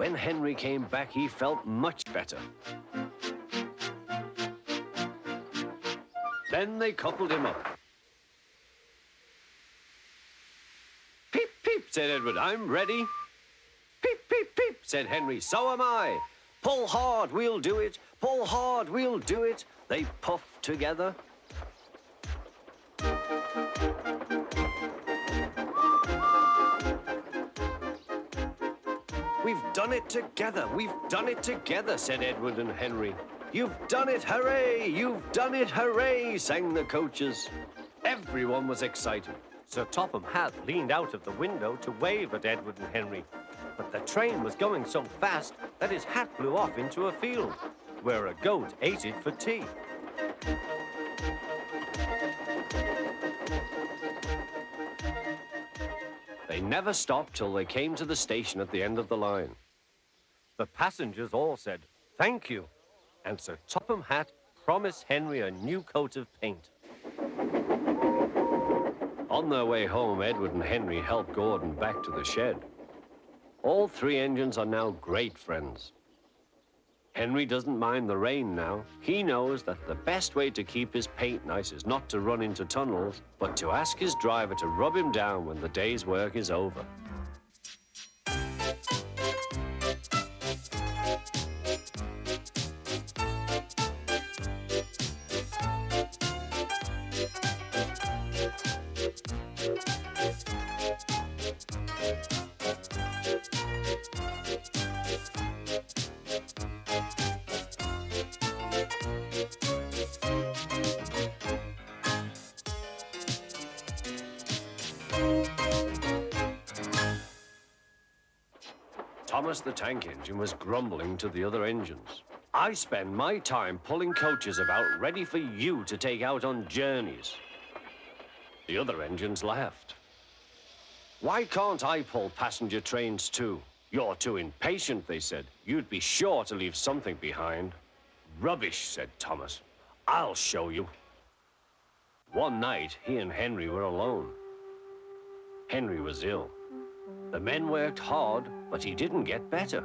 When Henry came back, he felt much better. Then they coupled him up. "Peep, peep," said Edward, "I'm ready." "Peep, peep, peep," said Henry, "so am I." "Pull hard, we'll do it. Pull hard, we'll do it." They puffed together. "We've done it together, we've done it together," said Edward and Henry. "You've done it, hooray! You've done it, hooray!" sang the coaches. Everyone was excited. Sir Topham Hatt leaned out of the window to wave at Edward and Henry. But the train was going so fast that his hat blew off into a field, where a goat ate it for tea. They never stopped till they came to the station at the end of the line. The passengers all said, "Thank you," and Sir Topham Hatt promised Henry a new coat of paint. On their way home, Edward and Henry helped Gordon back to the shed. All three engines are now great friends. Henry doesn't mind the rain now. He knows that the best way to keep his paint nice is not to run into tunnels, but to ask his driver to rub him down when the day's work is over. Thomas the Tank Engine was grumbling to the other engines. "I spend my time pulling coaches about ready for you to take out on journeys." The other engines laughed. "Why can't I pull passenger trains too?" "You're too impatient," they said. "You'd be sure to leave something behind." "Rubbish," said Thomas. "I'll show you." One night, he and Henry were alone. Henry was ill. The men worked hard, but he didn't get better.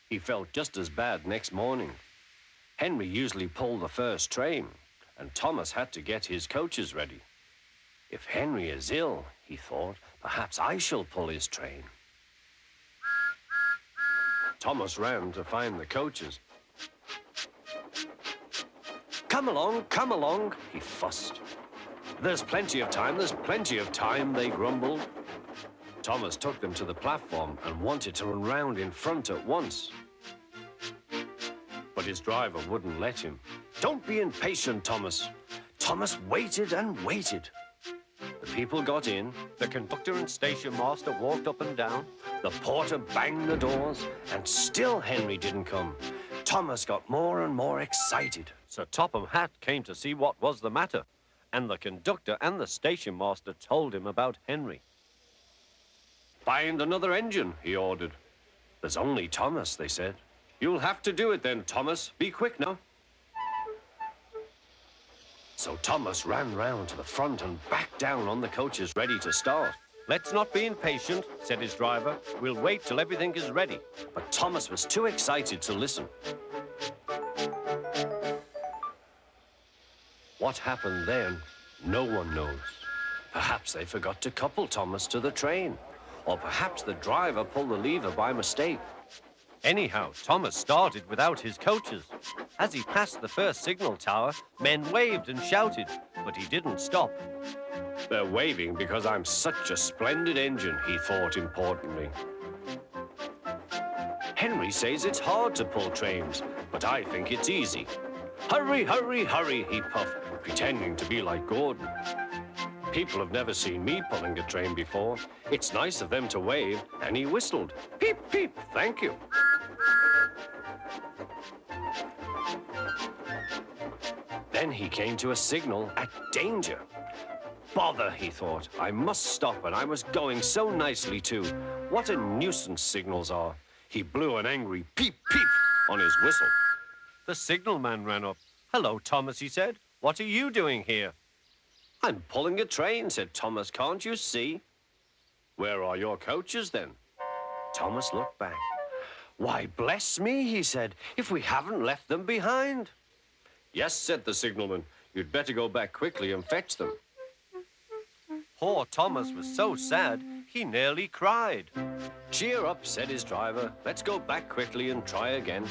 He felt just as bad next morning. Henry usually pulled the first train, and Thomas had to get his coaches ready. If Henry is ill, he thought, perhaps I shall pull his train. Thomas ran to find the coaches. Come along, he fussed. There's plenty of time, they grumbled. Thomas took them to the platform and wanted to run round in front at once. But his driver wouldn't let him. "Don't be impatient, Thomas." Thomas waited and waited. The people got in, the conductor and station master walked up and down, the porter banged the doors, and still Henry didn't come. Thomas got more and more excited. Sir Topham Hatt came to see what was the matter, and the conductor and the station master told him about Henry. "Find another engine," he ordered. "There's only Thomas," they said. "You'll have to do it then, Thomas. Be quick now." So Thomas ran round to the front and back down on the coaches ready to start. "Let's not be impatient," said his driver. "We'll wait till everything is ready." But Thomas was too excited to listen. What happened then, no one knows. Perhaps they forgot to couple Thomas to the train, or perhaps the driver pulled the lever by mistake. Anyhow, Thomas started without his coaches. As he passed the first signal tower, men waved and shouted, but he didn't stop. "They're waving because I'm such a splendid engine," he thought importantly. "Henry says it's hard to pull trains, but I think it's easy. Hurry, hurry, hurry," he puffed, pretending to be like Gordon. "People have never seen me pulling a train before. It's nice of them to wave," and he whistled. "Peep, peep, thank you." Then he came to a signal at danger. "Bother," he thought. "I must stop, and I was going so nicely too. What a nuisance signals are." He blew an angry peep, peep on his whistle. The signalman ran up. "Hello, Thomas," he said. "What are you doing here?" I'm pulling a train, said Thomas. Can't you see? Where are your coaches, then? Thomas looked back. Why, bless me, he said, if we haven't left them behind. Yes, said the signalman. You'd better go back quickly and fetch them. Poor Thomas was so sad, he nearly cried. Cheer up, said his driver. Let's go back quickly and try again.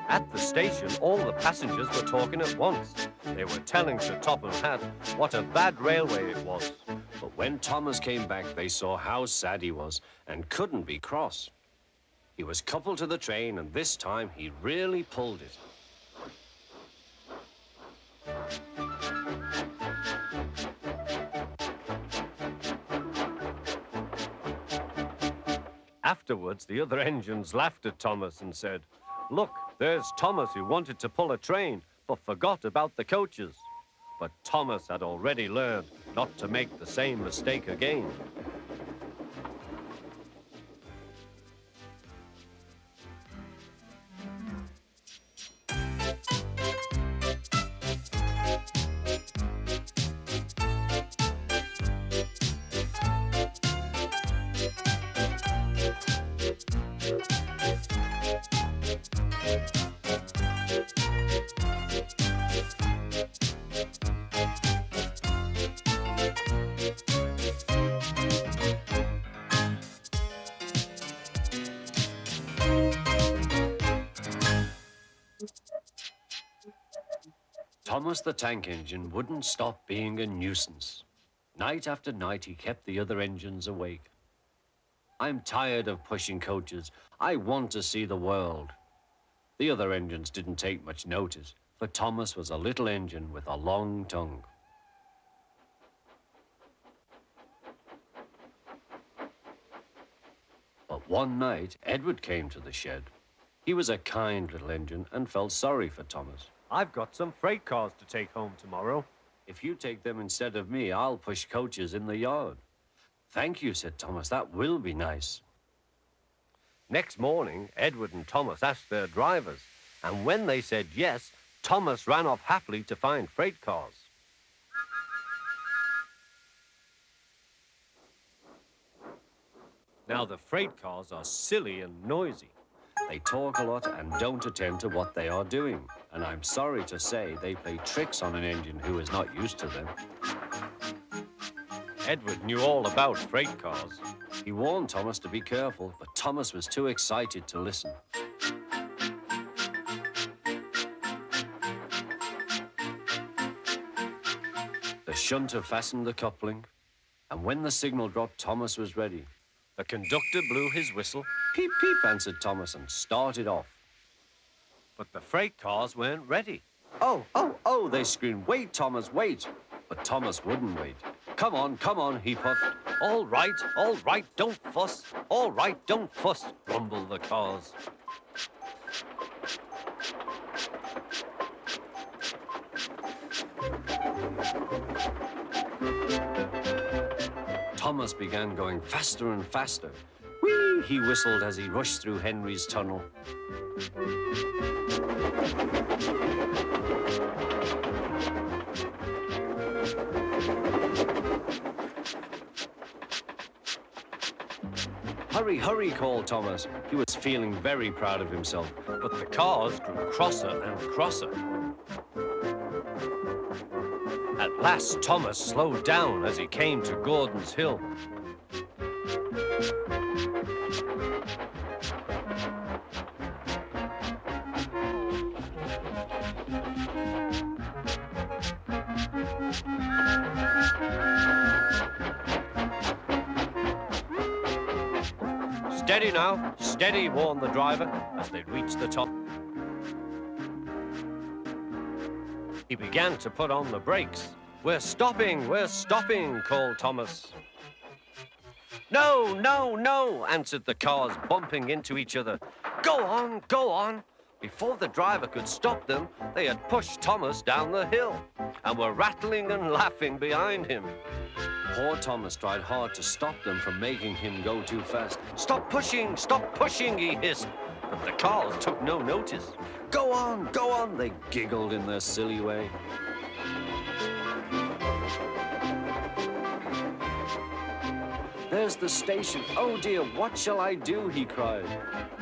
At the station, all the passengers were talking at once. They were telling Sir Topham Hatt what a bad railway it was. But when Thomas came back, they saw how sad he was and couldn't be cross. He was coupled to the train, and this time he really pulled it. Afterwards, the other engines laughed at Thomas and said, "Look, there's Thomas who wanted to pull a train, but forgot about the coaches." But Thomas had already learned not to make the same mistake again. Thomas the tank engine wouldn't stop being a nuisance. Night after night, he kept the other engines awake. I'm tired of pushing coaches. I want to see the world. The other engines didn't take much notice, for Thomas was a little engine with a long tongue. But one night, Edward came to the shed. He was a kind little engine and felt sorry for Thomas. "I've got some freight cars to take home tomorrow. If you take them instead of me, I'll push coaches in the yard." "Thank you," said Thomas. "That will be nice." Next morning, Edward and Thomas asked their drivers, and when they said yes, Thomas ran off happily to find freight cars. Now, the freight cars are silly and noisy. They talk a lot and don't attend to what they are doing. And I'm sorry to say they play tricks on an engine who is not used to them. Edward knew all about freight cars. He warned Thomas to be careful, but Thomas was too excited to listen. The shunter fastened the coupling, and when the signal dropped, Thomas was ready. The conductor blew his whistle. "Peep, peep," answered Thomas, and started off. But the freight cars weren't ready. "Oh, oh, oh," they screamed. "Wait, Thomas, wait." But Thomas wouldn't wait. Come on," he puffed. All right, don't fuss. All right, don't fuss," grumbled the cars. Thomas began going faster and faster. "Whee!" he whistled as he rushed through Henry's tunnel. "Hurry, hurry," called Thomas. He was feeling very proud of himself, but the cars grew crosser and crosser. At last, Thomas slowed down as he came to Gordon's Hill. "Steady now, steady," warned the driver as they reached the top. He began to put on the brakes. We're stopping," called Thomas. No," answered the cars, bumping into each other. Go on. Before the driver could stop them, they had pushed Thomas down the hill and were rattling and laughing behind him. Poor Thomas tried hard to stop them from making him go too fast. Stop pushing, he hissed. But the cars took no notice. Go on, they giggled in their silly way. There's the station. Oh dear, what shall I do? He cried.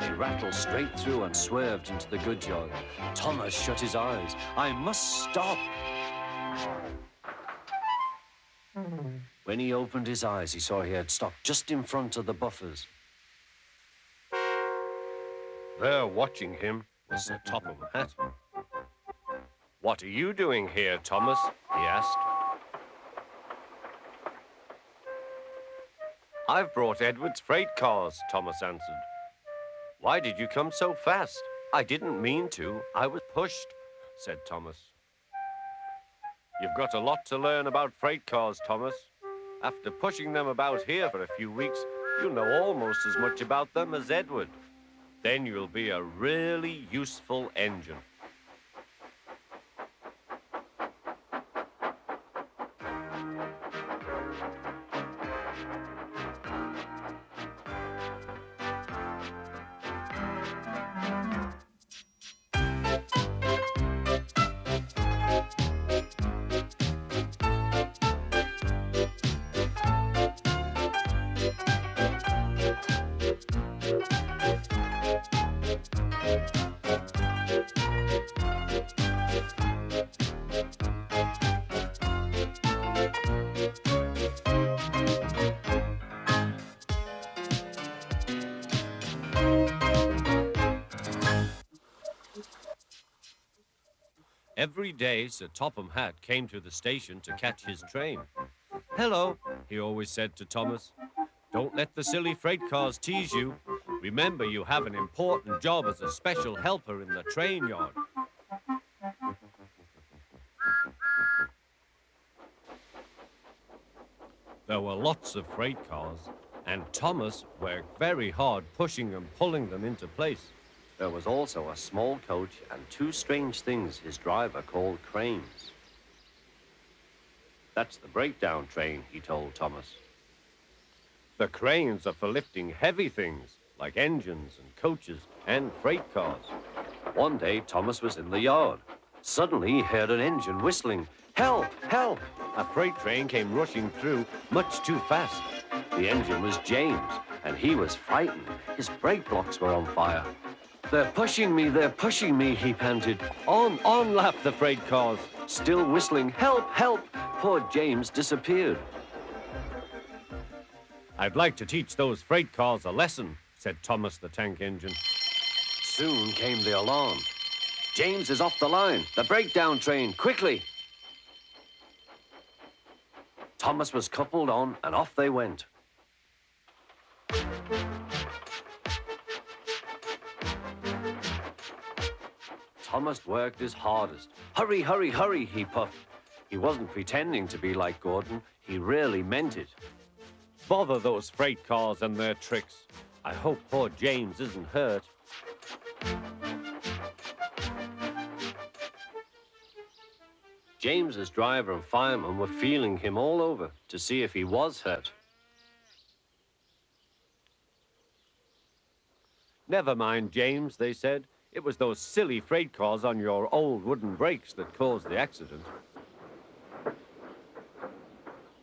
He rattled straight through and swerved into the goods yard. Thomas shut his eyes. I must stop. When he opened his eyes, he saw he had stopped just in front of the buffers. There, watching him, was Sir Topham Hatt. What are you doing here, Thomas? He asked. I've brought Edward's freight cars, Thomas answered. Why did you come so fast? I didn't mean to. I was pushed, said Thomas. You've got a lot to learn about freight cars, Thomas. After pushing them about here for a few weeks, you'll know almost as much about them as Edward. Then you'll be a really useful engine. Every day, Sir Topham Hatt came to the station to catch his train. Hello, he always said to Thomas. Don't let the silly freight cars tease you. Remember, you have an important job as a special helper in the train yard. There were lots of freight cars, and Thomas worked very hard pushing and pulling them into place. There was also a small coach and two strange things his driver called cranes. That's the breakdown train, he told Thomas. The cranes are for lifting heavy things, like engines and coaches and freight cars. One day, Thomas was in the yard. Suddenly, he heard an engine whistling. Help! Help! A freight train came rushing through much too fast. The engine was James, and he was frightened. His brake blocks were on fire. They're pushing me, he panted. On, laughed the freight cars, still whistling, help, help. Poor James disappeared. I'd like to teach those freight cars a lesson, said Thomas the tank engine. Soon came the alarm. James is off the line, the breakdown train, quickly. Thomas was coupled on, and off they went. Thomas worked his hardest. Hurry, hurry, hurry, he puffed. He wasn't pretending to be like Gordon. He really meant it. Bother those freight cars and their tricks. I hope poor James isn't hurt. James's driver and fireman were feeling him all over to see if he was hurt. Never mind, James, they said. It was those silly freight cars on your old wooden brakes that caused the accident.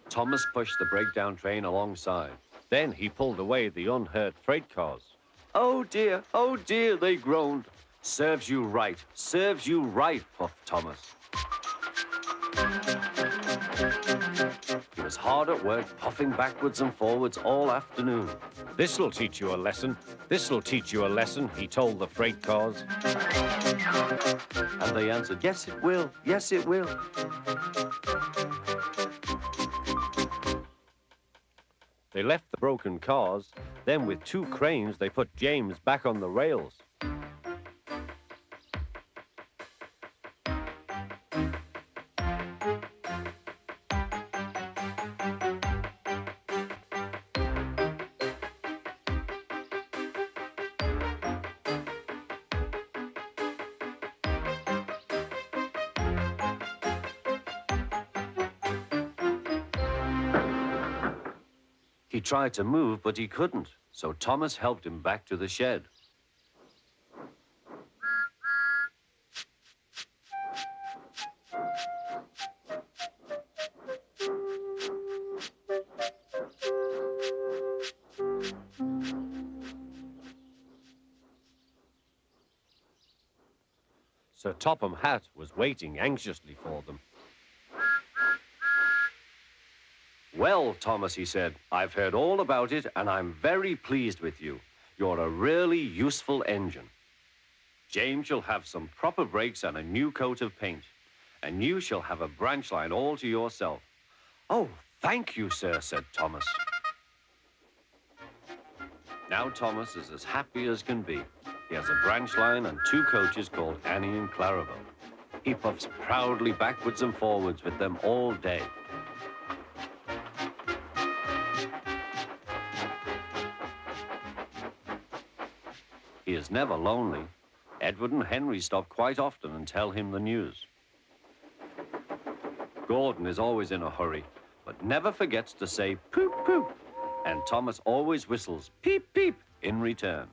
Thomas pushed the breakdown train alongside. Then he pulled away the unhurt freight cars. Oh dear, they groaned. Serves you right, puffed Thomas. He was hard at work, puffing backwards and forwards all afternoon. This'll teach you a lesson, he told the freight cars. And they answered, yes, it will, yes, it will. They left the broken cars, then with two cranes, they put James back on the rails. He tried to move, but he couldn't, so Thomas helped him back to the shed. Sir Topham Hatt was waiting anxiously for them. Well, Thomas, he said, I've heard all about it, and I'm very pleased with you. You're a really useful engine. James shall have some proper brakes and a new coat of paint, and you shall have a branch line all to yourself. Oh, thank you, sir, said Thomas. Now Thomas is as happy as can be. He has a branch line and 2 coaches called Annie and Clarabel. He puffs proudly backwards and forwards with them all day. He is never lonely. Edward and Henry stop quite often and tell him the news. Gordon is always in a hurry, but never forgets to say poop, poop. And Thomas always whistles peep, peep in return.